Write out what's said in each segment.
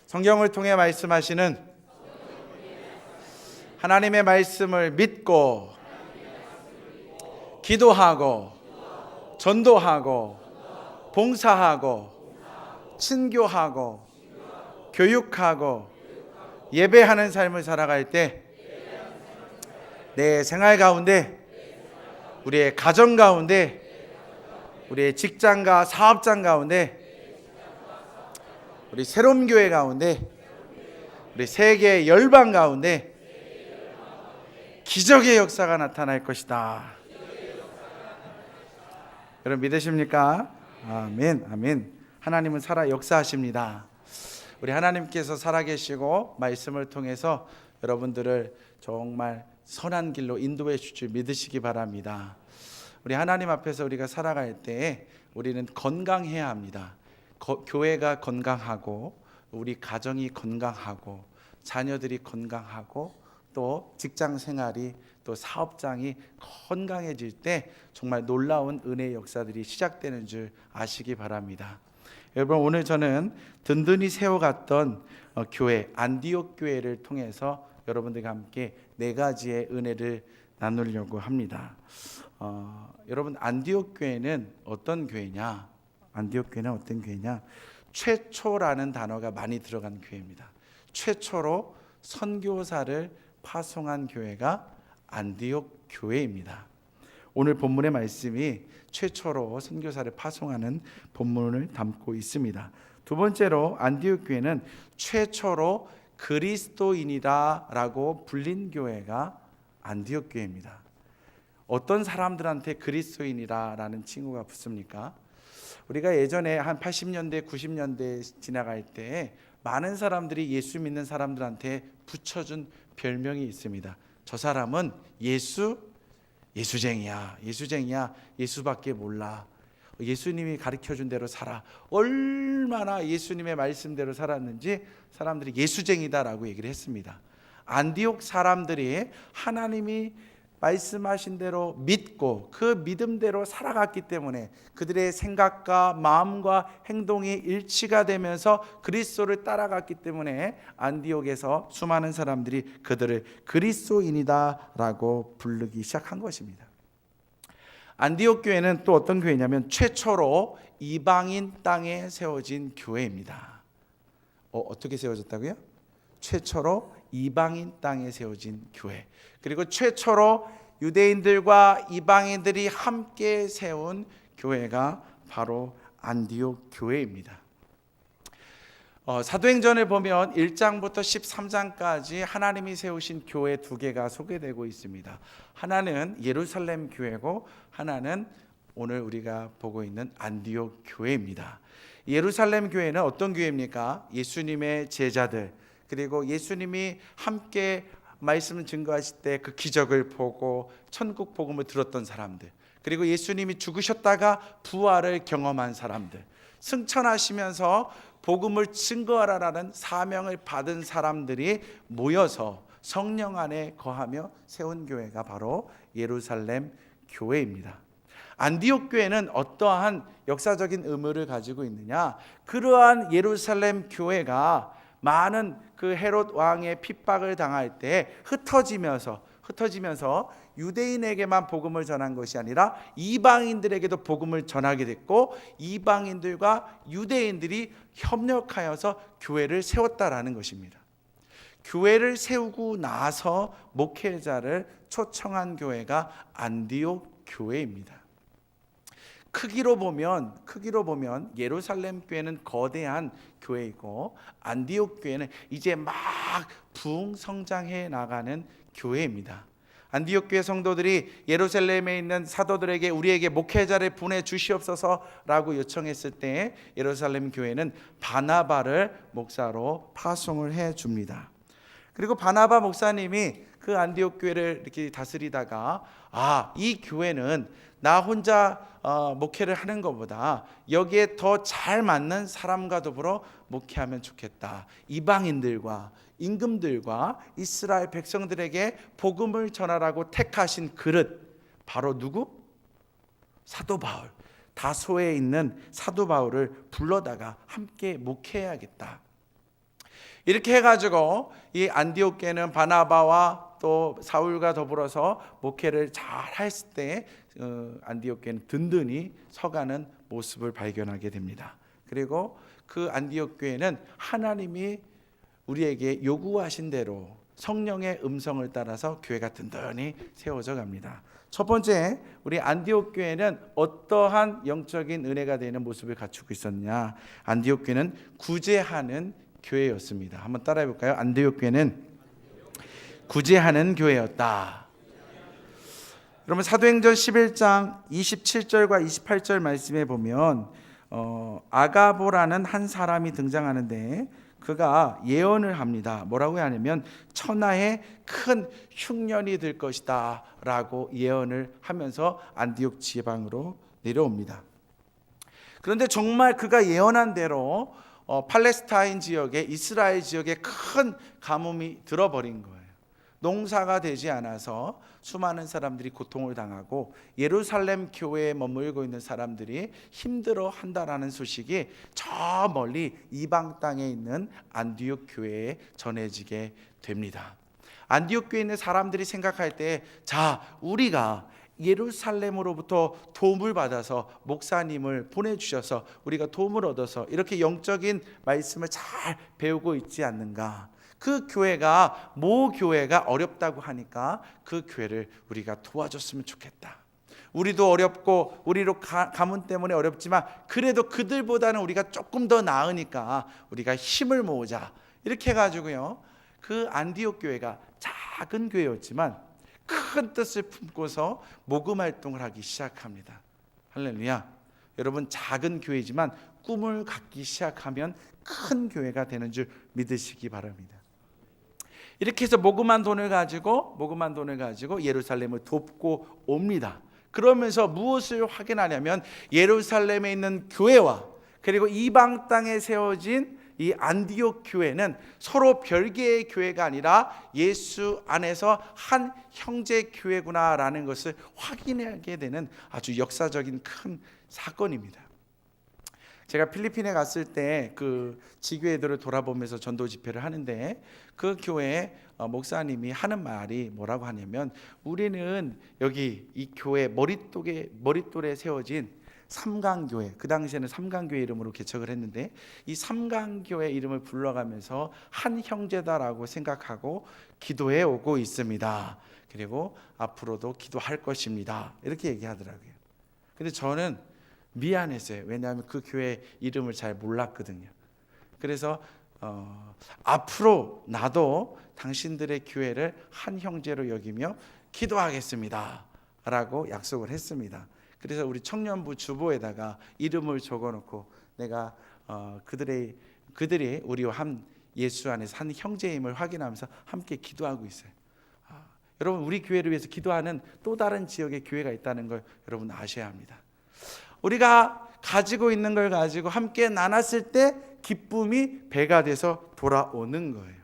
성경을 통해 말씀하시는 하나님의 말씀을 믿고 기도하고 전도하고 봉사하고 친교하고 교육하고 예배하는 삶을 살아갈 때 내 생활 가운데, 우리의 가정 가운데, 우리의 직장과 사업장 가운데, 우리 새로운 교회 가운데, 우리 세계 열방 가운데 기적의 역사가 나타날 것이다. 여러분 믿으십니까? 아멘, 아멘. 하나님은 살아 역사하십니다. 우리 하나님께서 살아계시고 말씀을 통해서 여러분들을 정말 선한 길로 인도해 줄 줄 믿으시기 바랍니다. 우리 하나님 앞에서 우리가 살아갈 때 우리는 건강해야 합니다. 교회가 건강하고 우리 가정이 건강하고 자녀들이 건강하고 또 직장 생활이 또 사업장이 건강해질 때 정말 놀라운 은혜의 역사들이 시작되는 줄 아시기 바랍니다. 여러분 오늘 저는 든든히 세워갔던 교회 안디옥 교회를 통해서 여러분들과 함께 네 가지의 은혜를 나누려고 합니다. 여러분 안디옥 교회는 어떤 교회냐? 안디옥 교회는 어떤 교회냐? 최초라는 단어가 많이 들어간 교회입니다. 최초로 선교사를 파송한 교회가 안디옥 교회입니다. 오늘 본문의 말씀이 최초로 선교사를 파송하는 본문을 담고 있습니다. 두 번째로 안디옥 교회는 최초로 그리스도인이다라고 불린 교회가 안디옥 교회입니다. 어떤 사람들한테 그리스도인이라는 칭호가 붙습니까? 우리가 예전에 한 80년대, 90년대 지나갈 때 많은 사람들이 예수 믿는 사람들한테 붙여준 별명이 있습니다. 저 사람은 예수쟁이야. 예수밖에 몰라. 예수님이 가르쳐준 대로 살아. 얼마나 예수님의 말씀대로 살았는지 사람들이 예수쟁이다라고 얘기를 했습니다. 안디옥 사람들이 하나님이 말씀하신 대로 믿고 그 믿음대로 살아갔기 때문에 그들의 생각과 마음과 행동이 일치가 되면서 그리스도를 따라갔기 때문에 안디옥에서 수많은 사람들이 그들을 그리스도인이다라고 부르기 시작한 것입니다. 안디옥 교회는 또 어떤 교회냐면 최초로 이방인 땅에 세워진 교회입니다. 어떻게 세워졌다고요? 최초로 이방인 땅에 세워진 교회. 그리고 최초로 유대인들과 이방인들이 함께 세운 교회가 바로 안디옥 교회입니다. 사도행전을 보면 1장부터 13장까지 하나님이 세우신 교회 두 개가 소개되고 있습니다. 하나는 예루살렘 교회고 하나는 오늘 우리가 보고 있는 안디옥 교회입니다. 예루살렘 교회는 어떤 교회입니까? 예수님의 제자들, 그리고 예수님이 함께 말씀을 증거하실 때 그 기적을 보고 천국 복음을 들었던 사람들, 그리고 예수님이 죽으셨다가 부활을 경험한 사람들, 승천하시면서 복음을 증거하라는 사명을 받은 사람들이 모여서 성령 안에 거하며 세운 교회가 바로 예루살렘 교회입니다. 안디옥 교회는 어떠한 역사적인 의무를 가지고 있느냐? 그러한 예루살렘 교회가 많은 그 헤롯 왕의 핍박을 당할 때 흩어지면서 유대인에게만 복음을 전한 것이 아니라 이방인들에게도 복음을 전하게 됐고, 이방인들과 유대인들이 협력하여서 교회를 세웠다라는 것입니다. 교회를 세우고 나서 목회자를 초청한 교회가 안디옥 교회입니다. 크기로 보면 예루살렘 교회는 거대한 교회이고 안디옥 교회는 이제 막 부흥 성장해 나가는 교회입니다. 안디옥 교회 성도들이 예루살렘에 있는 사도들에게 우리에게 목회자를 보내 주시옵소서라고 요청했을 때 예루살렘 교회는 바나바를 목사로 파송을 해 줍니다. 그리고 바나바 목사님이 그 안디옥 교회를 이렇게 다스리다가 이 교회는 나 혼자 목회를 하는 것보다 여기에 더 잘 맞는 사람과 더불어 목회하면 좋겠다. 이방인들과 임금들과 이스라엘 백성들에게 복음을 전하라고 택하신 그릇, 바로 누구? 사도 바울. 다소에 있는 사도 바울을 불러다가 함께 목회해야겠다. 이렇게 해가지고 이 안디옥 교회는 바나바와 또 사울과 더불어서 목회를 잘 했을 때 안디옥 교회는 든든히 서가는 모습을 발견하게 됩니다. 그리고 그 안디옥 교회는 하나님이 우리에게 요구하신 대로 성령의 음성을 따라서 교회가 든든히 세워져 갑니다. 첫 번째, 우리 안디옥 교회는 어떠한 영적인 은혜가 되는 모습을 갖추고 있었냐? 안디옥 교회는 구제하는 교회였습니다. 한번 따라해 볼까요? 안디옥 교회는 구제하는 교회였다. 그러면 사도행전 11장 27절과 28절 말씀에 보면 아가보라는 한 사람이 등장하는데 그가 예언을 합니다. 뭐라고 하냐면 천하의 큰 흉년이 될 것이다 라고 예언을 하면서 안디옥 지방으로 내려옵니다. 그런데 정말 그가 예언한 대로 팔레스타인 지역에, 이스라엘 지역에 큰 가뭄이 들어버린 거예요. 농사가 되지 않아서 수많은 사람들이 고통을 당하고 예루살렘 교회에 머물고 있는 사람들이 힘들어 한다라는 소식이 저 멀리 이방 땅에 있는 안디옥 교회에 전해지게 됩니다. 안디옥 교회에 있는 사람들이 생각할 때, 자, 우리가 예루살렘으로부터 도움을 받아서 목사님을 보내주셔서 우리가 도움을 얻어서 이렇게 영적인 말씀을 잘 배우고 있지 않는가? 그 교회가, 모 교회가 어렵다고 하니까 그 교회를 우리가 도와줬으면 좋겠다. 우리도 어렵고 우리로 가문 때문에 어렵지만 그래도 그들보다는 우리가 조금 더 나으니까 우리가 힘을 모으자. 이렇게 해가지고요, 그 안디옥 교회가 작은 교회였지만 큰 뜻을 품고서 모금 활동을 하기 시작합니다. 할렐루야. 여러분, 작은 교회지만 꿈을 갖기 시작하면 큰 교회가 되는 줄 믿으시기 바랍니다. 이렇게 해서 모금한 돈을 가지고 예루살렘을 돕고 옵니다. 그러면서 무엇을 확인하냐면 예루살렘에 있는 교회와 그리고 이방 땅에 세워진 이 안디옥 교회는 서로 별개의 교회가 아니라 예수 안에서 한 형제 교회구나라는 것을 확인하게 되는 아주 역사적인 큰 사건입니다. 제가 필리핀에 갔을 때 그 지교회들을 돌아보면서 전도 집회를 하는데 그 교회 목사님이 하는 말이 뭐라고 하냐면, 우리는 여기 이 교회 머릿돌에 세워진 삼강교회, 그 당시에는 삼강교회 이름으로 개척을 했는데 이 삼강교회 이름을 불러가면서 한 형제다라고 생각하고 기도해 오고 있습니다. 그리고 앞으로도 기도할 것입니다. 이렇게 얘기하더라고요. 근데 저는 미안했어요. 왜냐하면 그 교회 이름을 잘 몰랐거든요. 그래서 앞으로 나도 당신들의 교회를 한 형제로 여기며 기도하겠습니다 라고 약속을 했습니다. 그래서 우리 청년부 주보에다가 이름을 적어놓고 내가 그들이 우리와 한 예수 안에서 한 형제임을 확인하면서 함께 기도하고 있어요. 여러분, 우리 교회를 위해서 기도하는 또 다른 지역의 교회가 있다는 걸 여러분 아셔야 합니다. 우리가 가지고 있는 걸 가지고 함께 나눴을 때 기쁨이 배가 돼서 돌아오는 거예요.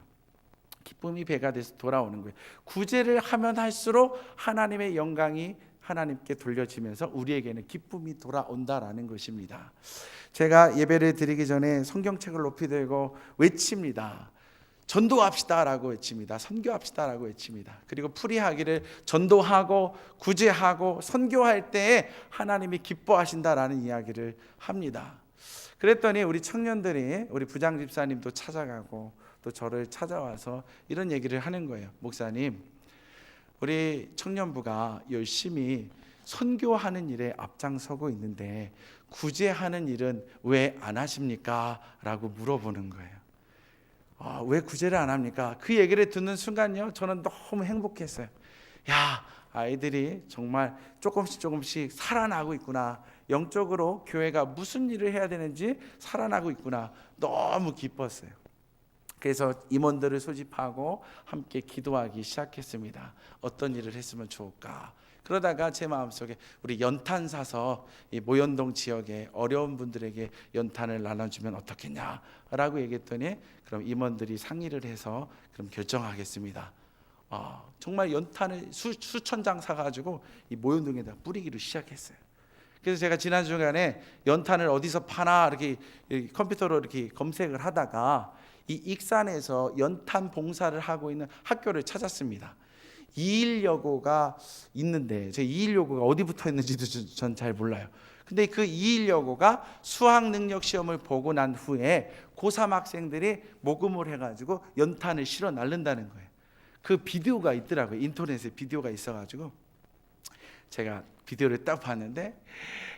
기쁨이 배가 돼서 돌아오는 거예요. 구제를 하면 할수록 하나님의 영광이 하나님께 돌려지면서 우리에게는 기쁨이 돌아온다라는 것입니다. 제가 예배를 드리기 전에 성경책을 높이 들고 외칩니다. 전도합시다라고 외칩니다. 선교합시다라고 외칩니다. 그리고 풀이하기를 전도하고 구제하고 선교할 때에 하나님이 기뻐하신다라는 이야기를 합니다. 그랬더니 우리 청년들이, 우리 부장 집사님도 찾아가고 또 저를 찾아와서 이런 얘기를 하는 거예요. 목사님, 우리 청년부가 열심히 선교하는 일에 앞장서고 있는데 구제하는 일은 왜 안 하십니까? 라고 물어보는 거예요. 왜 구제를 안 합니까? 그 얘기를 듣는 순간요, 저는 너무 행복했어요. 야, 아이들이 정말 조금씩 살아나고 있구나. 영적으로 교회가 무슨 일을 해야 되는지 살아나고 있구나. 너무 기뻤어요. 그래서 임원들을 소집하고 함께 기도하기 시작했습니다. 어떤 일을 했으면 좋을까? 그러다가 제 마음속에 우리 연탄 사서 이 모현동 지역에 어려운 분들에게 연탄을 나눠주면 어떻겠냐라고 얘기했더니, 그럼 임원들이 상의를 해서 그럼 결정하겠습니다. 정말 연탄을 수천 장 사가지고 이 모현동에다 뿌리기로 시작했어요. 그래서 제가 지난 주간에 연탄을 어디서 파나 이렇게 컴퓨터로 이렇게 검색을 하다가 이 익산에서 연탄 봉사를 하고 있는 학교를 찾았습니다. 2일여고가 있는데 제 2일여고가 어디 붙어 있는지도 전 잘 몰라요. 근데 그 2일여고가 수학 능력 시험을 보고 난 후에 고3 학생들이 모금을 해가지고 연탄을 실어 날른다는 거예요. 그 비디오가 있더라고요. 인터넷에 비디오가 있어가지고 제가 비디오를 딱 봤는데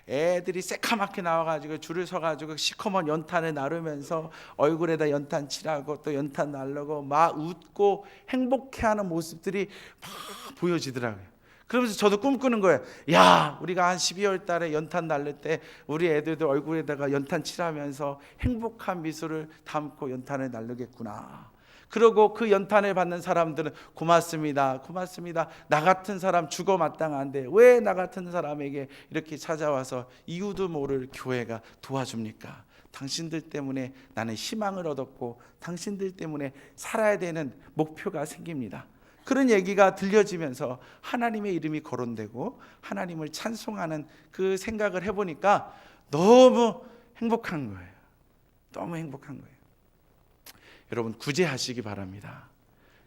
애들이 새카맣게 나와가지고 줄을 서가지고 시커먼 연탄을 나르면서 얼굴에다 연탄 칠하고 또 연탄 날르고 막 웃고 행복해하는 모습들이 막 보여지더라고요. 그러면서 저도 꿈꾸는 거예요. 야, 우리가 한 12월 달에 연탄 날릴 때 우리 애들도 얼굴에다가 연탄 칠하면서 행복한 미소를 담고 연탄을 날르겠구나. 그러고 그 연탄을 받는 사람들은 고맙습니다. 고맙습니다. 나 같은 사람 죽어 마땅한데 왜 나 같은 사람에게 이렇게 찾아와서 이유도 모를 교회가 도와줍니까? 당신들 때문에 나는 희망을 얻었고 당신들 때문에 살아야 되는 목표가 생깁니다. 그런 얘기가 들려지면서 하나님의 이름이 거론되고 하나님을 찬송하는 그 생각을 해보니까 너무 행복한 거예요. 너무 행복한 거예요. 여러분 구제하시기 바랍니다.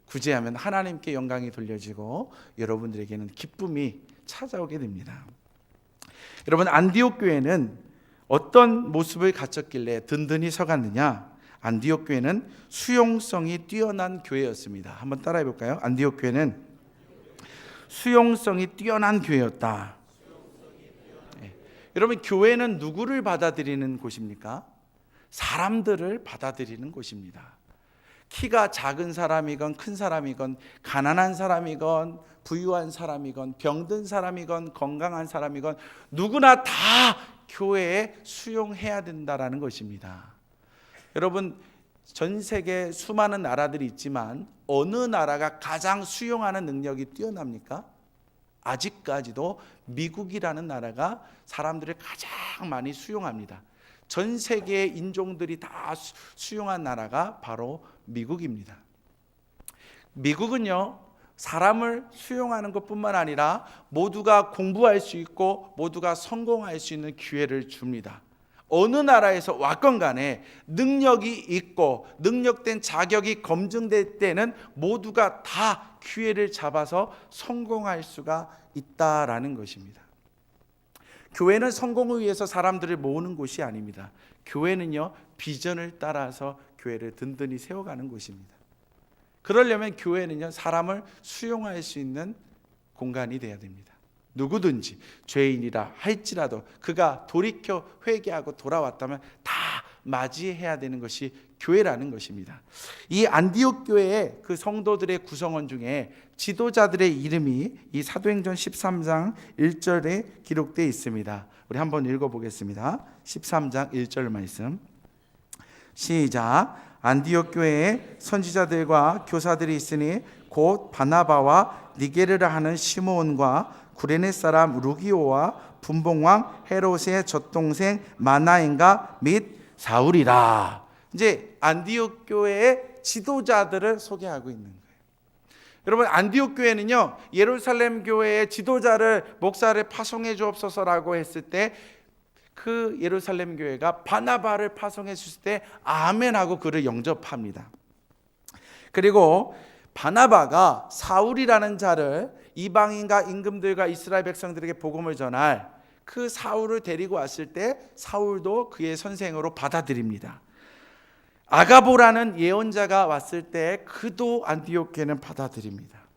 구제하면 하나님께 영광이 돌려지고 여러분들에게는 기쁨이 찾아오게 됩니다. 여러분 안디옥 교회는 어떤 모습을 갖췄길래 든든히 서갔느냐? 안디옥 교회는 수용성이 뛰어난 교회였습니다. 한번 따라해 볼까요? 안디옥 교회는 수용성이 뛰어난 교회였다. 네. 여러분 교회는 누구를 받아들이는 곳입니까? 사람들을 받아들이는 곳입니다. 키가 작은 사람이건 큰 사람이건 가난한 사람이건 부유한 사람이건 병든 사람이건 건강한 사람이건 누구나 다 교회에 수용해야 된다라는 것입니다. 여러분 전 세계 수많은 나라들이 있지만 어느 나라가 가장 수용하는 능력이 뛰어납니까? 아직까지도 미국이라는 나라가 사람들을 가장 많이 수용합니다. 전 세계의 인종들이 다 수용한 나라가 바로 미국입니다. 미국은요 사람을 수용하는 것뿐만 아니라 모두가 공부할 수 있고 모두가 성공할 수 있는 기회를 줍니다. 어느 나라에서 왔건 간에 능력이 있고 능력된 자격이 검증될 때는 모두가 다 기회를 잡아서 성공할 수가 있다라는 것입니다. 교회는 성공을 위해서 사람들을 모으는 곳이 아닙니다. 교회는요 비전을 따라서 교회를 든든히 세워가는 곳입니다. 그러려면 교회는요 사람을 수용할 수 있는 공간이 되어야 됩니다. 누구든지 죄인이라 할지라도 그가 돌이켜 회개하고 돌아왔다면 다 맞이해야 되는 것이 교회라는 것입니다. 이 안디옥 교회의 그 성도들의 구성원 중에 지도자들의 이름이 이 사도행전 13장 1절에 기록되어 있습니다. 우리 한번 읽어보겠습니다. 13장 1절 말씀 시작. 안디옥 교회에 선지자들과 교사들이 있으니 곧 바나바와 니게르라 하는 시므온과 구레네 사람 루기오와 분봉왕 헤롯의 젖동생 마나엔과 및 사울이라. 이제 안디옥 교회의 지도자들을 소개하고 있는 거예요. 여러분 안디옥 교회는요 예루살렘 교회의 지도자를 목사를 파송해 주옵소서라고 했을 때 그 예루살렘 교회가 바나바를 파송해 줬을 때 아멘하고 그를 영접합니다. 그리고 바나바가 사울이라는 자를 이방인과 임금들과 이스라엘 백성들에게 복음을 전할 그 사울을 데리고 왔을 때 사울도 그의 선생으로 받아들입니다. 아가보라는 예언자가 왔을 때 그도 안디옥 교회는 받아들입니다.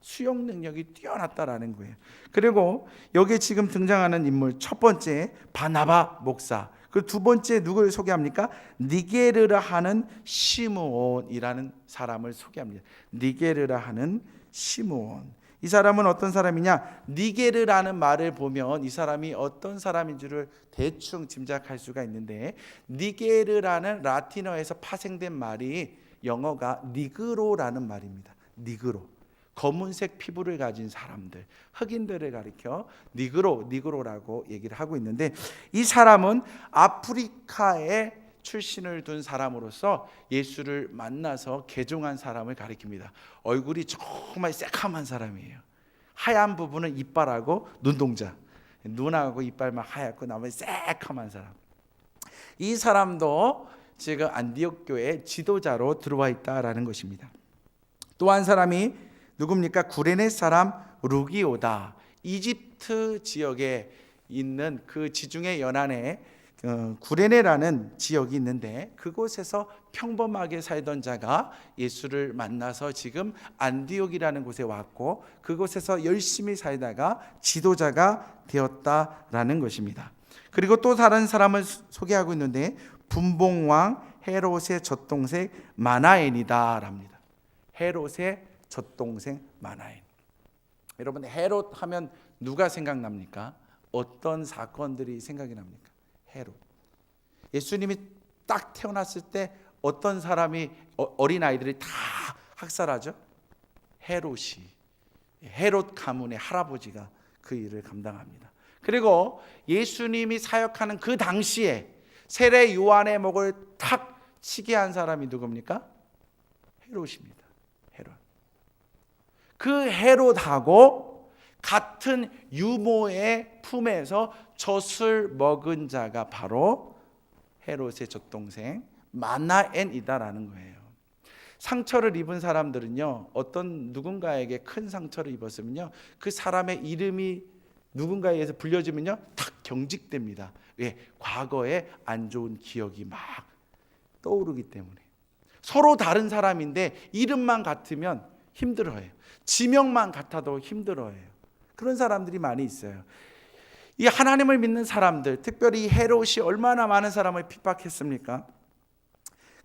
수용 능력이 뛰어났다라는 거예요. 그리고 여기에 지금 등장하는 인물 첫 번째 바나바 목사, 그 두 번째 누구를 소개합니까? 니게르라 하는 시므온이라는 사람을 소개합니다. 니게르라 하는 시므온. 이 사람은 어떤 사람이냐? 니게르라는 말을 보면 이 사람이 어떤 사람인 줄을 대충 짐작할 수가 있는데 니게르라는 라틴어에서 파생된 말이 영어가 니그로라는 말입니다. 니그로. 검은색 피부를 가진 사람들, 흑인들을 가리켜 니그로라고 얘기를 하고 있는데 이 사람은 아프리카에 출신을 둔 사람으로서 예수를 만나서 개종한 사람을 가리킵니다. 얼굴이 정말 새카만 사람이에요. 하얀 부분은 이빨하고 눈동자, 눈하고 이빨만 하얗고 나머지 새카만 사람. 이 사람도 지금 안디옥 교회의 지도자로 들어와 있다라는 것입니다. 또 한 사람이 누굽니까? 구레네 사람 루기오다. 이집트 지역에 있는 그 지중해 연안에 구레네라는 지역이 있는데 그곳에서 평범하게 살던 자가 예수를 만나서 지금 안디옥이라는 곳에 왔고 그곳에서 열심히 살다가 지도자가 되었다라는 것입니다. 그리고 또 다른 사람을 소개하고 있는데 분봉왕 헤롯의 젖동생 마나엔이다 랍니다. 헤롯의 젖동생 마나엔. 여러분, 헤롯 하면 누가 생각납니까? 어떤 사건들이 생각이 납니까? 헤롯. 예수님이 딱 태어났을 때 어떤 사람이 어린 아이들이 다 학살하죠? 헤롯이. 헤롯 가문의 할아버지가 그 일을 감당합니다. 그리고 예수님이 사역하는 그 당시에 세례 요한의 목을 탁 치게 한 사람이 누굽니까? 헤롯입니다. 헤롯. 그 헤롯하고 같은 유모의 품에서 젖을 먹은 자가 바로 헤롯의 젖동생 마나엔이다라는 거예요. 상처를 입은 사람들은요, 어떤 누군가에게 큰 상처를 입었으면요, 그 사람의 이름이 누군가에 의해서 불려지면요, 탁 경직됩니다. 왜? 과거의 안 좋은 기억이 막 떠오르기 때문에. 서로 다른 사람인데 이름만 같으면 힘들어해요. 지명만 같아도 힘들어해요. 그런 사람들이 많이 있어요. 이 하나님을 믿는 사람들, 특별히 헤롯이 얼마나 많은 사람을 핍박했습니까?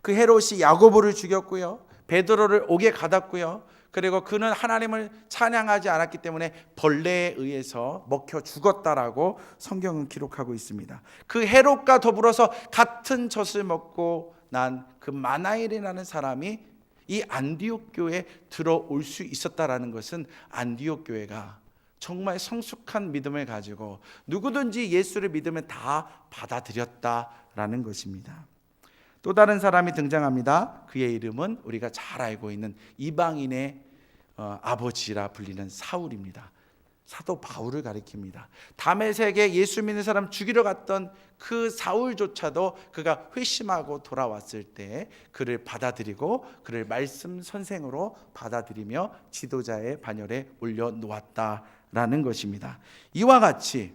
그 헤롯이 야고보를 죽였고요, 베드로를 옥에 가뒀고요, 그리고 그는 하나님을 찬양하지 않았기 때문에 벌레에 의해서 먹혀 죽었다라고 성경은 기록하고 있습니다. 그 헤롯과 더불어서 같은 젖을 먹고 난 그 마나엘이라는 사람이 이 안디옥 교회에 들어올 수 있었다라는 것은 안디옥 교회가 정말 성숙한 믿음을 가지고 누구든지 예수를 믿으면 다 받아들였다라는 것입니다. 또 다른 사람이 등장합니다. 그의 이름은 우리가 잘 알고 있는 이방인의 아버지라 불리는 사울입니다. 사도 바울을 가리킵니다. 다메섹에 예수 믿는 사람 죽이러 갔던 그 사울조차도 그가 회심하고 돌아왔을 때 그를 받아들이고 그를 말씀 선생으로 받아들이며 지도자의 반열에 올려놓았다라는 것입니다. 이와 같이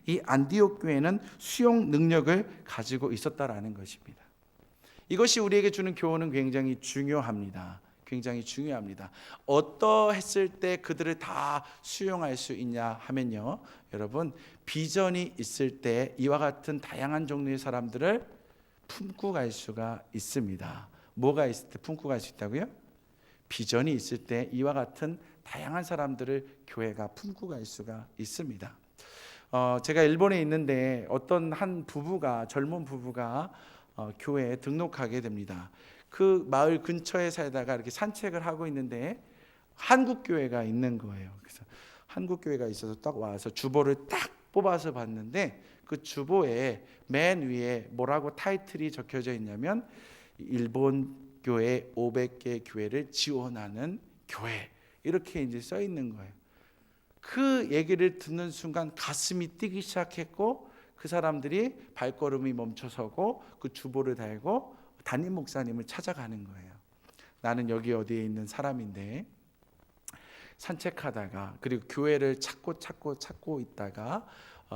이 안디옥 교회는 수용 능력을 가지고 있었다라는 것입니다. 이것이 우리에게 주는 교훈은 굉장히 중요합니다. 굉장히 중요합니다. 어떠했을 때 그들을 다 수용할 수 있냐 하면요, 여러분, 비전이 있을 때 이와 같은 다양한 종류의 사람들을 품고 갈 수가 있습니다. 뭐가 있을 때 품고 갈 수 있다고요? 비전이 있을 때 이와 같은 다양한 사람들을 교회가 품고 갈 수가 있습니다. 제가 일본에 있는데 어떤 한 부부가, 젊은 부부가 교회에 등록하게 됩니다. 그 마을 근처에 살다가 이렇게 산책을 하고 있는데 한국 교회가 있는 거예요. 그래서 한국 교회가 있어서 딱 와서 주보를 딱 뽑아서 봤는데 그 주보에 맨 위에 뭐라고 타이틀이 적혀져 있냐면 일본 교회 500개 교회를 지원하는 교회, 이렇게 이제 써 있는 거예요. 그 얘기를 듣는 순간 가슴이 뛰기 시작했고 그 사람들이 발걸음이 멈춰서고 그 주보를 달고 담임 목사님을 찾아가는 거예요. 나는 여기 어디에 있는 사람인데 산책하다가 그리고 교회를 찾고 있다가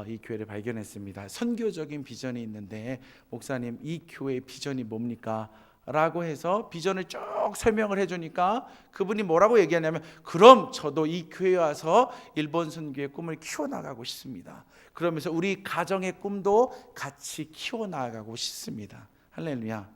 이 교회를 발견했습니다. 선교적인 비전이 있는데 목사님, 이 교회의 비전이 뭡니까? 라고 해서 비전을 쭉 설명을 해주니까 그분이 뭐라고 얘기하냐면, 그럼 저도 이 교회에 와서 일본 선교의 꿈을 키워나가고 싶습니다. 그러면서 우리 가정의 꿈도 같이 키워나가고 싶습니다. 할렐루야.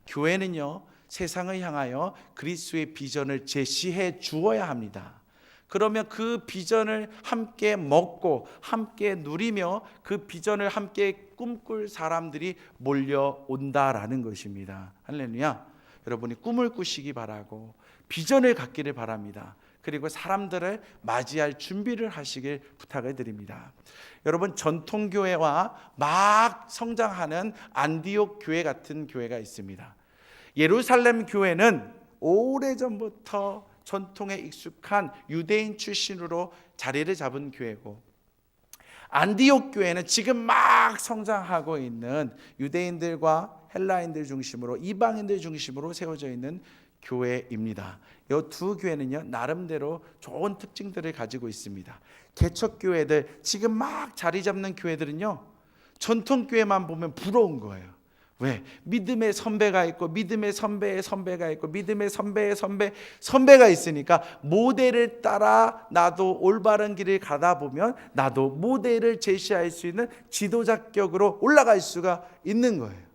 교회는요, 세상을 향하여 그리스도의 비전을 제시해 주어야 합니다. 그러면 그 비전을 함께 먹고 함께 누리며 그 비전을 함께 꿈꿀 사람들이 몰려온다라는 것입니다. 할렐루야. 여러분이 꿈을 꾸시기 바라고 비전을 갖기를 바랍니다. 그리고 사람들을 맞이할 준비를 하시길 부탁을 드립니다. 여러분, 전통교회와 막 성장하는 안디옥 교회 같은 교회가 있습니다. 예루살렘 교회는 오래전부터 전통에 익숙한 유대인 출신으로 자리를 잡은 교회고, 안디옥 교회는 지금 막 성장하고 있는 유대인들과 헬라인들 중심으로, 이방인들 중심으로 세워져 있는 교회입니다. 이 두 교회는요, 나름대로 좋은 특징들을 가지고 있습니다. 개척 교회들, 지금 막 자리 잡는 교회들은요, 전통 교회만 보면 부러운 거예요. 왜? 믿음의 선배가 있고, 믿음의 선배의 선배가 있고, 믿음의 선배의 선배가 있으니까 모델을 따라 나도 올바른 길을 가다 보면 나도 모델을 제시할 수 있는 지도자격으로 올라갈 수가 있는 거예요.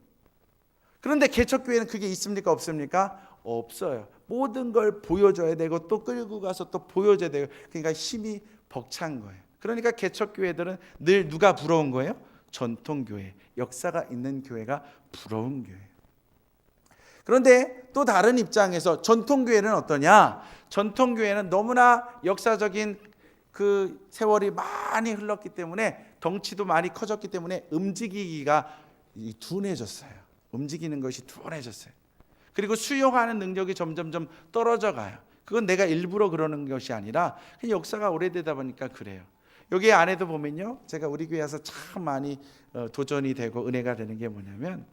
그런데 개척교회는 그게 있습니까? 없습니까? 없어요. 모든 걸 보여줘야 되고, 또 끌고 가서 또 보여줘야 되고, 그러니까 힘이 벅찬 거예요. 그러니까 개척교회들은 늘 누가 부러운 거예요? 전통교회, 역사가 있는 교회가 부러운 교회. 그런데 또 다른 입장에서 전통교회는 어떠냐? 전통교회는 너무나 역사적인 그 세월이 많이 흘렀기 때문에, 덩치도 많이 커졌기 때문에 움직이기가 둔해졌어요. 움직이는 것이 둔해졌어요. 그리고 수용하는 능력이 점점점 떨어져 가요. 그건 내가 일부러 그러는 것이 아니라 그냥 역사가 오래되다 보니까 그래요. 여기 안에도 보면요, 제가 우리 교회에서 참 많이 도전이 되고 은혜가 되는 게 뭐냐면,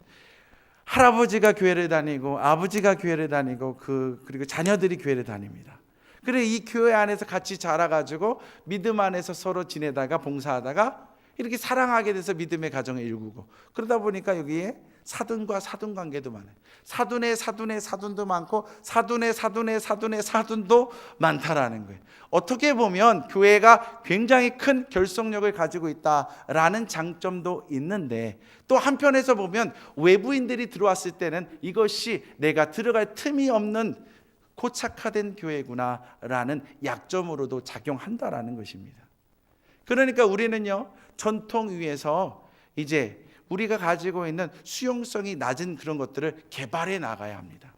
할아버지가 교회를 다니고 아버지가 교회를 다니고 그리고 자녀들이 교회를 다닙니다. 그래, 이 교회 안에서 같이 자라가지고 믿음 안에서 서로 지내다가 봉사하다가 이렇게 사랑하게 돼서 믿음의 가정을 일구고, 그러다 보니까 여기에 사돈과 사돈 관계도 많아요. 사돈의 사돈도 많고, 사돈의 사돈도 많다라는 거예요. 어떻게 보면 교회가 굉장히 큰 결속력을 가지고 있다라는 장점도 있는데, 또 한편에서 보면 외부인들이 들어왔을 때는 이것이 내가 들어갈 틈이 없는 고착화된 교회구나라는 약점으로도 작용한다라는 것입니다. 그러니까 우리는요, 전통 위에서 이제 우리가 가지고 있는 수용성이 낮은 그런 것들을 개발해 나가야 합니다.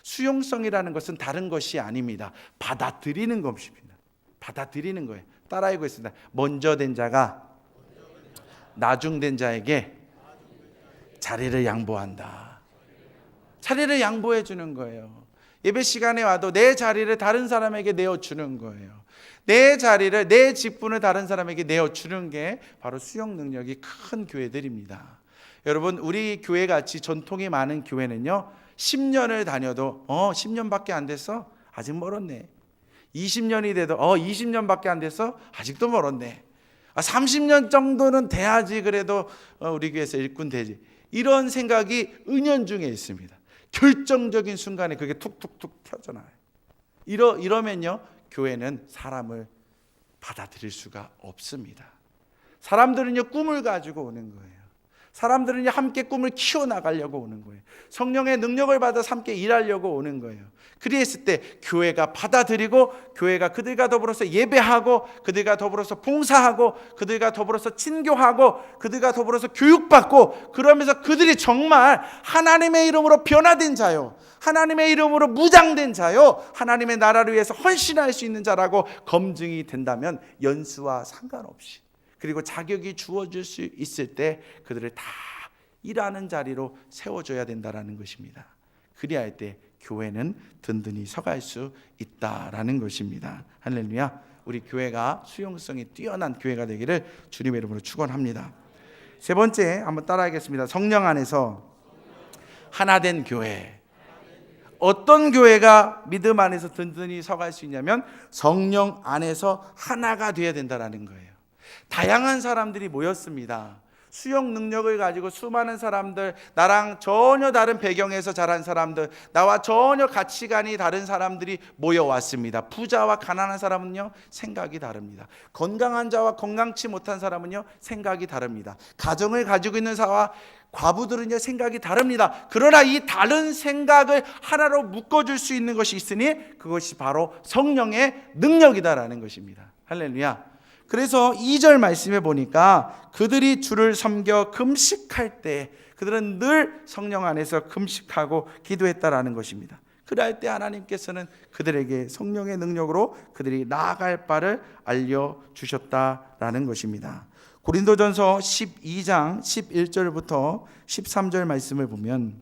수용성이라는 것은 다른 것이 아닙니다. 받아들이는 것입니다. 받아들이는 거예요. 따라해 보겠습니다. 먼저 된 자가 나중된 자에게 자리를 양보한다. 자리를 양보해 주는 거예요. 예배 시간에 와도 내 자리를 다른 사람에게 내어주는 거예요. 내 자리를, 내 직분을 다른 사람에게 내어주는 게 바로 수용 능력이 큰 교회들입니다. 여러분, 우리 교회같이 전통이 많은 교회는요, 10년을 다녀도 10년밖에 안 됐어? 아직 멀었네. 20년이 돼도 20년밖에 안 됐어? 아직도 멀었네. 30년 정도는 돼야지 그래도 우리 교회에서 일꾼 되지. 이런 생각이 은연중에 있습니다. 결정적인 순간에 그게 툭툭툭 펴져나와요. 이러면요, 교회는 사람을 받아들일 수가 없습니다. 사람들은요, 꿈을 가지고 오는 거예요. 사람들은요, 함께 꿈을 키워나가려고 오는 거예요. 성령의 능력을 받아서 함께 일하려고 오는 거예요. 그랬을 때 교회가 받아들이고, 교회가 그들과 더불어서 예배하고, 그들과 더불어서 봉사하고, 그들과 더불어서 친교하고, 그들과 더불어서 교육받고, 그러면서 그들이 정말 하나님의 이름으로 변화된 자요, 하나님의 이름으로 무장된 자요, 하나님의 나라를 위해서 헌신할 수 있는 자라고 검증이 된다면 연수와 상관없이, 그리고 자격이 주어질 수 있을 때 그들을 다 일하는 자리로 세워줘야 된다라는 것입니다. 그리야 할 때 교회는 든든히 서갈 수 있다라는 것입니다. 할렐루야. 우리 교회가 수용성이 뛰어난 교회가 되기를 주님의 이름으로 축원합니다. 세 번째 한번 따라하겠습니다. 성령 안에서 하나된 교회. 어떤 교회가 믿음 안에서 든든히 서갈 수 있냐면 성령 안에서 하나가 되어야 된다라는 거예요. 다양한 사람들이 모였습니다. 수용 능력을 가지고 수많은 사람들, 나랑 전혀 다른 배경에서 자란 사람들, 나와 전혀 가치관이 다른 사람들이 모여왔습니다. 부자와 가난한 사람은요, 생각이 다릅니다. 건강한 자와 건강치 못한 사람은요, 생각이 다릅니다. 가정을 가지고 있는 자와 과부들은요, 생각이 다릅니다. 그러나 이 다른 생각을 하나로 묶어줄 수 있는 것이 있으니 그것이 바로 성령의 능력이다라는 것입니다. 할렐루야. 그래서 2절 말씀에 보니까 그들이 주를 섬겨 금식할 때 그들은 늘 성령 안에서 금식하고 기도했다라는 것입니다. 그럴 때 하나님께서는 그들에게 성령의 능력으로 그들이 나아갈 바를 알려주셨다라는 것입니다. 고린도전서 12장 11절부터 13절 말씀을 보면,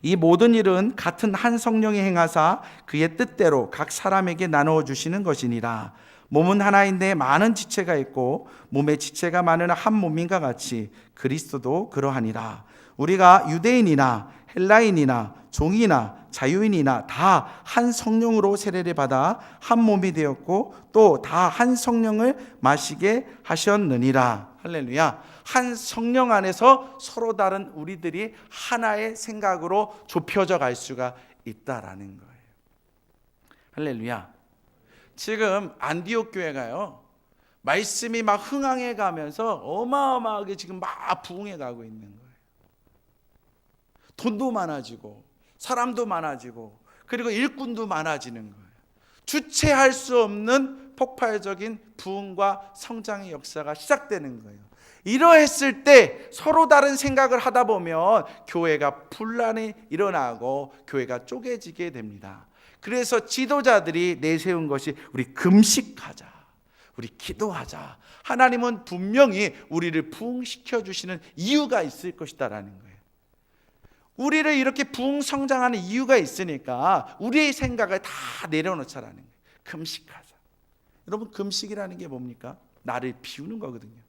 이 모든 일은 같은 한 성령이 행하사 그의 뜻대로 각 사람에게 나누어 주시는 것이니라. 몸은 하나인데 많은 지체가 있고 몸에 지체가 많은 한 몸인가 같이 그리스도도 그러하니라. 우리가 유대인이나 헬라인이나 종이나 자유인이나 다 한 성령으로 세례를 받아 한 몸이 되었고 또 다 한 성령을 마시게 하셨느니라. 할렐루야. 한 성령 안에서 서로 다른 우리들이 하나의 생각으로 좁혀져 갈 수가 있다라는 거예요. 할렐루야. 지금 안디옥 교회가요, 말씀이 막 흥황해 가면서 어마어마하게 지금 막 부흥해 가고 있는 거예요. 돈도 많아지고 사람도 많아지고 그리고 일꾼도 많아지는 거예요. 주체할 수 없는 폭발적인 부흥과 성장의 역사가 시작되는 거예요. 이러했을 때 서로 다른 생각을 하다 보면 교회가 분란이 일어나고 교회가 쪼개지게 됩니다. 그래서 지도자들이 내세운 것이 우리 금식하자, 우리 기도하자. 하나님은 분명히 우리를 부흥시켜 주시는 이유가 있을 것이다라는 거예요. 우리를 이렇게 부흥성장하는 이유가 있으니까 우리의 생각을 다 내려놓자라는 거예요. 금식하자. 여러분, 금식이라는 게 뭡니까? 나를 비우는 거거든요.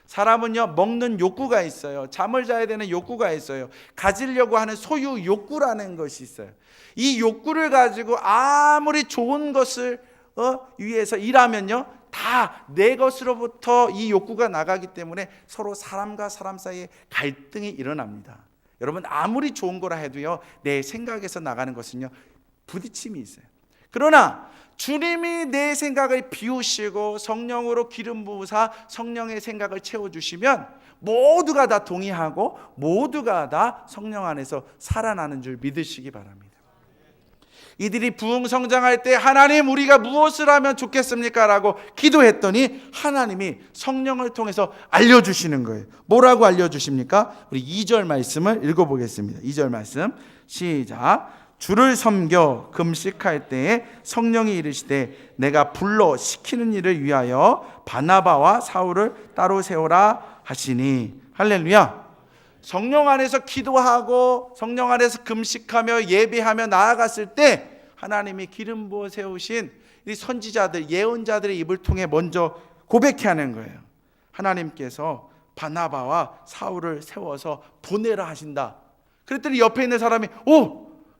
사람은요, 먹는 욕구가 있어요. 잠을 자야 되는 욕구가 있어요. 가지려고 하는 소유 욕구라는 것이 있어요. 이 욕구를 가지고 아무리 좋은 것을 위해서 일하면요, 다 내 것으로부터 이 욕구가 나가기 때문에 서로 사람과 사람 사이에 갈등이 일어납니다. 여러분, 아무리 좋은 거라 해도요, 내 생각에서 나가는 것은요, 부딪힘이 있어요. 그러나 주님이 내 생각을 비우시고 성령으로 기름 부으사 성령의 생각을 채워주시면 모두가 다 동의하고 모두가 다 성령 안에서 살아나는 줄 믿으시기 바랍니다. 이들이 부흥성장할 때 하나님, 우리가 무엇을 하면 좋겠습니까? 라고 기도했더니 하나님이 성령을 통해서 알려주시는 거예요. 뭐라고 알려주십니까? 우리 2절 말씀을 읽어보겠습니다. 2절 말씀 시작. 주를 섬겨 금식할 때에 성령이 이르시되 내가 불러 시키는 일을 위하여 바나바와 사울을 따로 세우라 하시니. 할렐루야. 성령 안에서 기도하고 성령 안에서 금식하며 예배하며 나아갔을 때 하나님이 기름 부어 세우신 이 선지자들, 예언자들의 입을 통해 먼저 고백해 하는 거예요. 하나님께서 바나바와 사울을 세워서 보내라 하신다. 그랬더니 옆에 있는 사람이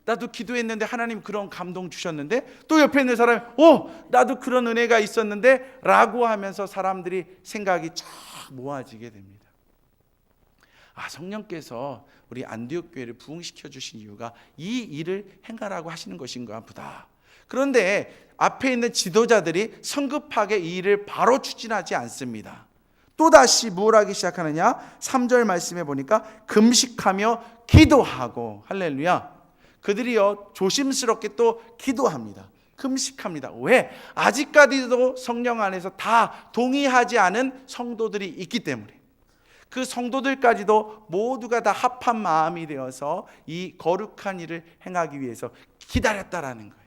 나도 기도했는데 하나님 그런 감동 주셨는데, 또 옆에 있는 사람이 나도 그런 은혜가 있었는데 라고 하면서 사람들이 생각이 쫙 모아지게 됩니다. 성령께서 우리 안디옥 교회를 부흥시켜 주신 이유가 이 일을 행하라고 하시는 것인가 보다. 그런데 앞에 있는 지도자들이 성급하게 이 일을 바로 추진하지 않습니다. 또다시 뭘 하기 시작하느냐? 3절 말씀에 보니까 금식하며 기도하고. 할렐루야. 그들이요, 조심스럽게 또 기도합니다. 금식합니다. 왜? 아직까지도 성령 안에서 다 동의하지 않은 성도들이 있기 때문에. 그 성도들까지도 모두가 다 합한 마음이 되어서 이 거룩한 일을 행하기 위해서 기다렸다라는 거예요.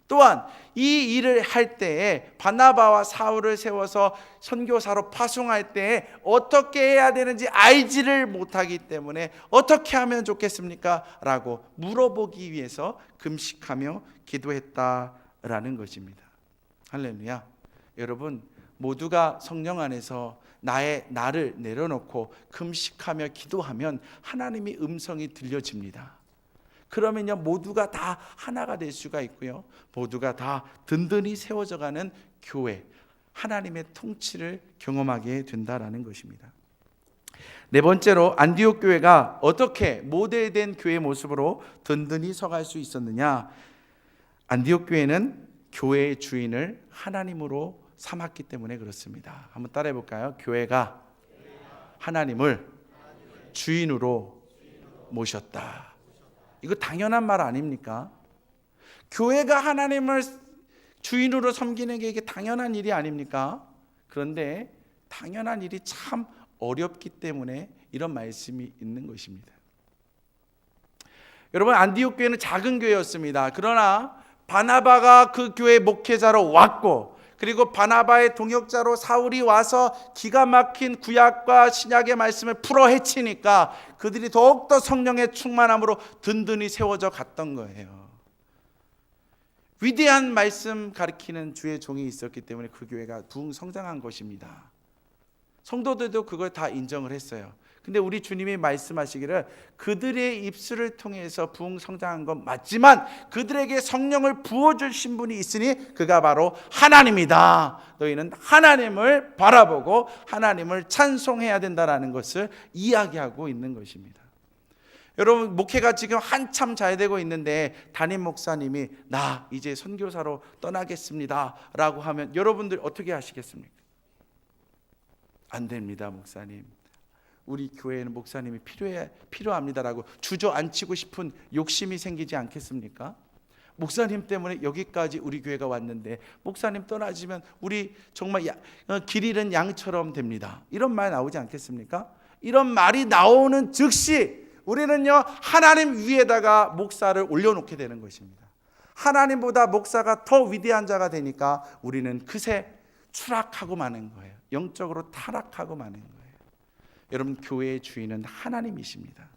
또한 이 일을 할 때에 바나바와 사울을 세워서 선교사로 파송할 때에 어떻게 해야 되는지 알지를 못하기 때문에 어떻게 하면 좋겠습니까? 라고 물어보기 위해서 금식하며 기도했다라는 것입니다. 할렐루야. 여러분, 모두가 성령 안에서 나를 내려놓고 금식하며 기도하면 하나님의 음성이 들려집니다. 그러면요, 모두가 다 하나가 될 수가 있고요, 모두가 다 든든히 세워져가는 교회, 하나님의 통치를 경험하게 된다라는 것입니다. 네 번째로 안디옥 교회가 어떻게 모델된 교회 모습으로 든든히 서갈 수 있었느냐? 안디옥 교회는 교회의 주인을 하나님으로 삼았기 때문에 그렇습니다. 한번 따라해 볼까요? 교회가 하나님을 주인으로 모셨다. 이거 당연한 말 아닙니까? 교회가 하나님을 주인으로 섬기는 게 이게 당연한 일이 아닙니까? 그런데 당연한 일이 참 어렵기 때문에 이런 말씀이 있는 것입니다. 여러분, 안디옥 교회는 작은 교회였습니다. 그러나 바나바가 그 교회 목회자로 왔고, 그리고 바나바의 동역자로 사울이 와서 기가 막힌 구약과 신약의 말씀을 풀어 헤치니까 그들이 더욱더 성령의 충만함으로 든든히 세워져 갔던 거예요. 위대한 말씀 가르치는 주의 종이 있었기 때문에 그 교회가 부흥 성장한 것입니다. 성도들도 그걸 다 인정을 했어요. 근데 우리 주님이 말씀하시기를 그들의 입술을 통해서 부흥 성장한 건 맞지만 그들에게 성령을 부어주신 분이 있으니 그가 바로 하나님이다. 너희는 하나님을 바라보고 하나님을 찬송해야 된다라는 것을 이야기하고 있는 것입니다. 여러분, 목회가 지금 한참 잘 되고 있는데 담임 목사님이 나 이제 선교사로 떠나겠습니다 라고 하면 여러분들 어떻게 하시겠습니까? 안 됩니다, 목사님. 우리 교회에는 목사님이 필요합니다라고 주저앉히고 싶은 욕심이 생기지 않겠습니까? 목사님 때문에 여기까지 우리 교회가 왔는데 목사님 떠나지면 우리 정말 길 잃은 양처럼 됩니다. 이런 말 나오지 않겠습니까? 이런 말이 나오는 즉시 우리는요, 하나님 위에다가 목사를 올려놓게 되는 것입니다. 하나님보다 목사가 더 위대한 자가 되니까 우리는 그새 추락하고 마는 거예요. 영적으로 타락하고 마는 거예요. 여러분, 교회의 주인은 하나님이십니다.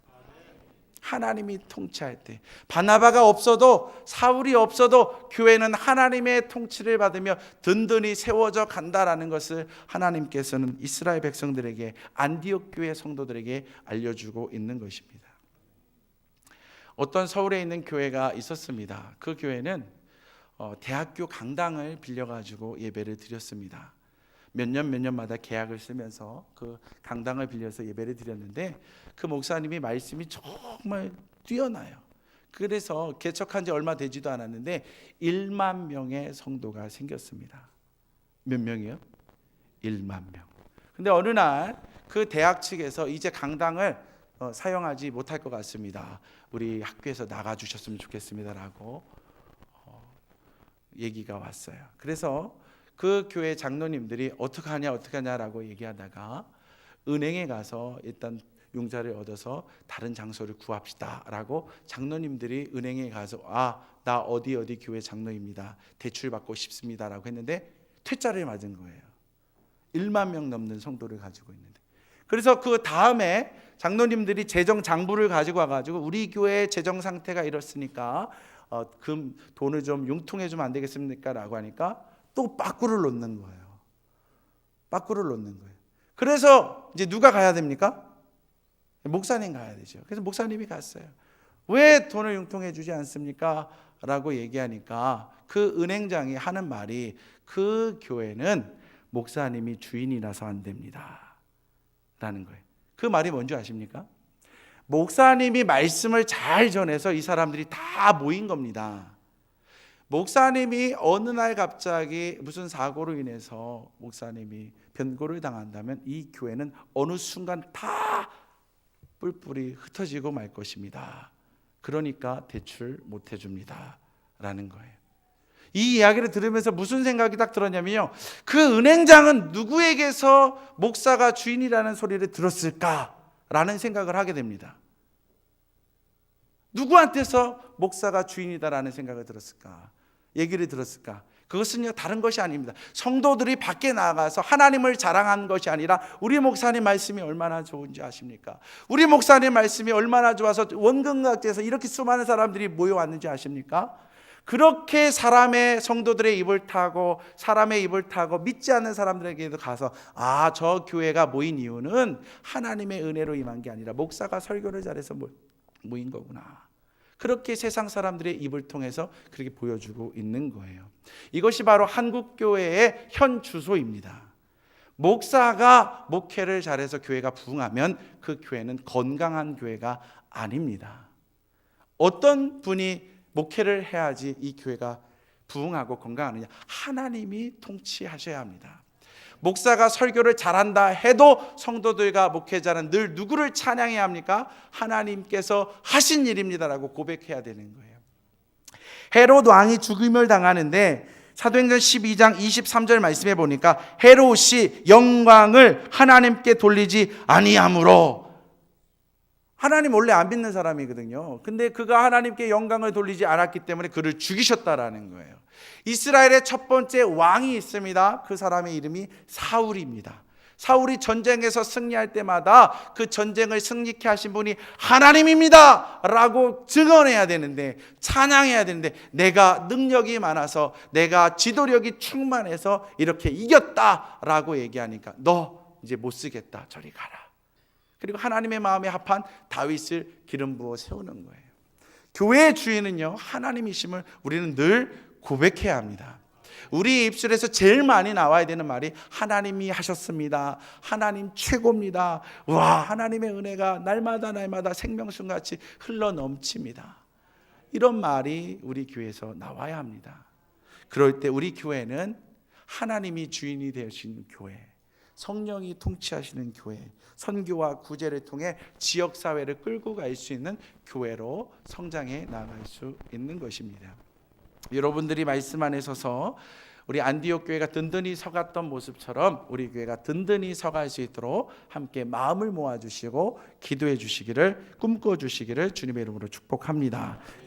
하나님이 통치할 때 바나바가 없어도 사울이 없어도 교회는 하나님의 통치를 받으며 든든히 세워져 간다라는 것을 하나님께서는 이스라엘 백성들에게, 안디옥 교회 성도들에게 알려주고 있는 것입니다. 어떤 서울에 있는 교회가 있었습니다. 그 교회는 대학교 강당을 빌려가지고 예배를 드렸습니다. 몇 년마다 계약을 쓰면서 그 강당을 빌려서 예배를 드렸는데 그 목사님이 말씀이 정말 뛰어나요. 그래서 개척한 지 얼마 되지도 않았는데 1만 명의 성도가 생겼습니다. 몇 명이요? 1만 명. 근데 어느 날 그 대학 측에서 이제 강당을 사용하지 못할 것 같습니다. 우리 학교에서 나가주셨으면 좋겠습니다라고 얘기가 왔어요. 그래서 그 교회 장로님들이 어떡하냐라고 얘기하다가 은행에 가서 일단 융자를 얻어서 다른 장소를 구합시다라고 장로님들이 은행에 가서 나 어디 교회 장로입니다. 대출 받고 싶습니다라고 했는데 퇴짜를 맞은 거예요. 1만 명 넘는 성도를 가지고 있는데. 그래서 그 다음에 장로님들이 재정 장부를 가지고 와가지고 우리 교회 재정 상태가 이렇으니까 돈을 좀 융통해 주면 안 되겠습니까? 라고 하니까 또 빠꾸를 놓는 거예요. 빠꾸를 놓는 거예요. 그래서 이제 누가 가야 됩니까? 목사님 가야 되죠. 그래서 목사님이 갔어요. 왜 돈을 융통해 주지 않습니까? 라고 얘기하니까 그 은행장이 하는 말이 그 교회는 목사님이 주인이라서 안 됩니다 라는 거예요. 그 말이 뭔지 아십니까? 목사님이 말씀을 잘 전해서 이 사람들이 다 모인 겁니다. 목사님이 어느 날 갑자기 무슨 사고로 인해서 목사님이 변고를 당한다면 이 교회는 어느 순간 다 뿔뿔이 흩어지고 말 것입니다. 그러니까 대출 못 해줍니다 라는 거예요. 이 이야기를 들으면서 무슨 생각이 딱 들었냐면요, 그 은행장은 누구에게서 목사가 주인이라는 소리를 들었을까라는 생각을 하게 됩니다. 누구한테서 목사가 주인이다라는 생각을 들었을까? 얘기를 들었을까? 그것은요, 다른 것이 아닙니다. 성도들이 밖에 나가서 하나님을 자랑한 것이 아니라 우리 목사님 말씀이 얼마나 좋은지 아십니까? 우리 목사님 말씀이 얼마나 좋아서 원근각지에서 이렇게 수많은 사람들이 모여왔는지 아십니까? 그렇게 사람의 성도들의 입을 타고 사람의 입을 타고 믿지 않는 사람들에게도 가서 저 교회가 모인 이유는 하나님의 은혜로 임한 게 아니라 목사가 설교를 잘해서 모인 거구나. 그렇게 세상 사람들의 입을 통해서 그렇게 보여주고 있는 거예요. 이것이 바로 한국교회의 현 주소입니다. 목사가 목회를 잘해서 교회가 부흥하면 그 교회는 건강한 교회가 아닙니다. 어떤 분이 목회를 해야지 이 교회가 부흥하고 건강하느냐? 하나님이 통치하셔야 합니다. 목사가 설교를 잘한다 해도 성도들과 목회자는 늘 누구를 찬양해야 합니까? 하나님께서 하신 일입니다라고 고백해야 되는 거예요. 헤롯 왕이 죽임을 당하는데 사도행전 12장 23절 말씀해 보니까 헤롯이 영광을 하나님께 돌리지 아니하므로, 하나님 원래 안 믿는 사람이거든요. 근데 그가 하나님께 영광을 돌리지 않았기 때문에 그를 죽이셨다라는 거예요. 이스라엘의 첫 번째 왕이 있습니다. 그 사람의 이름이 사울입니다. 사울이 전쟁에서 승리할 때마다 그 전쟁을 승리케 하신 분이 하나님입니다 라고 증언해야 되는데, 찬양해야 되는데, 내가 능력이 많아서, 내가 지도력이 충만해서 이렇게 이겼다 라고 얘기하니까 너 이제 못 쓰겠다, 저리 가라. 그리고 하나님의 마음에 합한 다윗을 기름 부어 세우는 거예요. 교회의 주인은요, 하나님이심을 우리는 늘 고백해야 합니다. 우리 입술에서 제일 많이 나와야 되는 말이 하나님이 하셨습니다. 하나님 최고입니다. 와, 하나님의 은혜가 날마다 생명수같이 흘러 넘칩니다. 이런 말이 우리 교회에서 나와야 합니다. 그럴 때 우리 교회는 하나님이 주인이 되신 교회, 성령이 통치하시는 교회, 선교와 구제를 통해 지역사회를 끌고 갈 수 있는 교회로 성장해 나갈 수 있는 것입니다. 여러분들이 말씀 안에 서서 우리 안디옥 교회가 든든히 서갔던 모습처럼 우리 교회가 든든히 서갈 수 있도록 함께 마음을 모아주시고 기도해 주시기를, 꿈꿔 주시기를 주님의 이름으로 축복합니다.